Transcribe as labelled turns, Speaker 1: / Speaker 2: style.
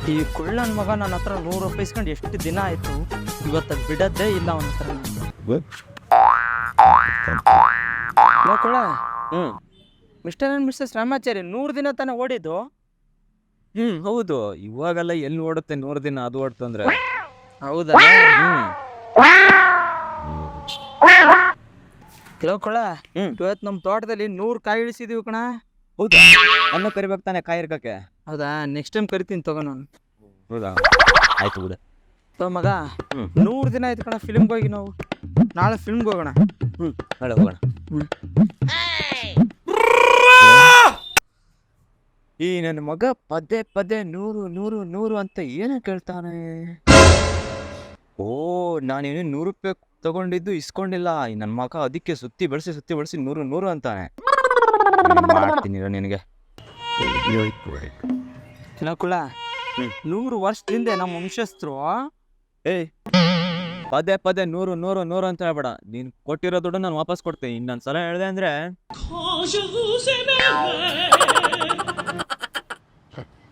Speaker 1: ಈ ಕುಳ್ಳನ್ ಮಗ ನನ್ನ ಹತ್ರ 100 ರೂಪಾಯಿ ಇಸ್ಕೊಂಡು ಎಷ್ಟು ದಿನ ಆಯ್ತು, ಇವತ್ತು ಬಿಡದ್ದೇ ಇಲ್ಲ ಅವನ ಹತ್ರ. ಕುಳ್ಳ, ಮಿಸ್ಟರ್ ಅಂಡ್ ಮಿಸ್ಸಸ್ ರಾಮಾಚಾರಿ 100 ದಿನ ತಾನೇ ಓಡಿದ್ದು?
Speaker 2: ಹೌದು. ಇವಾಗೆಲ್ಲ ಎಲ್ಲಿ ಓಡುತ್ತೆ 100 ದಿನ, ಅದು ಓಡ್ತಂದ್ರೆ.
Speaker 1: ಹೌದಾ? ಕುಳ್ಳ, ಇವತ್ತು ನಮ್ಮ ತೋಟದಲ್ಲಿ 100 ಕಾಯಿ ಇಳಿಸಿದೀವಿ ಕಣ.
Speaker 2: ಹೌದಾ? ನನ್ನ ಕರಿಬೇಕು ತಾನೆ ಕಾಯಿ ಇರ್ಕಕ್ಕೆ.
Speaker 1: ಹೌದಾ? ನೆಕ್ಸ್ಟ್ ಟೈಮ್ ಕರಿತೀನಿ ತಗೋ ನಾನು.
Speaker 2: ಹೌದಾ? ಆಯ್ತು ಬಿಡ.
Speaker 1: ಮಗ 100 ದಿನ ಆಯ್ತು ಕಣ ಫಿಲ್ಮ್ಗೆ ಹೋಗಿ. ನಾವು ನಾಳೆ ಫಿಲ್ಮ್ಗೆ ಹೋಗೋಣ.
Speaker 2: ನಾಳೆ ಹೋಗೋಣ. ಈ ನನ್ನ ಮಗ ಪದೇ ಪದೇ 100 100 100 ಅಂತ ಏನ ಕೇಳ್ತಾನೆ. ಓ, ನಾನೇನು 100 ರೂಪಾಯಿ ತಗೊಂಡಿದ್ದು ಇಸ್ಕೊಂಡಿಲ್ಲ. ಈ ನನ್ನ ಮಗ ಅದಕ್ಕೆ ಸುತ್ತಿ ಬೆಳೆಸಿ 100 100 ಅಂತಾನೆ. ಮಾಡ್ತೀನಿ ನಿನಗೆ.
Speaker 1: ಕುಳ, 100 ವರ್ಷದಿಂದ ನಮ್ಮ ವಂಶಸ್ಥರು
Speaker 2: ಪದೇ ಪದೇ 100 100 100 ಅಂತ ಹೇಳ್ಬೇಡ. ನೀನ್ ಕೊಟ್ಟಿರೋ ದುಡ್ಡು ನಾನು ವಾಪಸ್ ಕೊಡ್ತೀನಿ. ಇನ್ನೊಂದ್ಸಲ ಹೇಳ್ದೆ ಅಂದ್ರೆ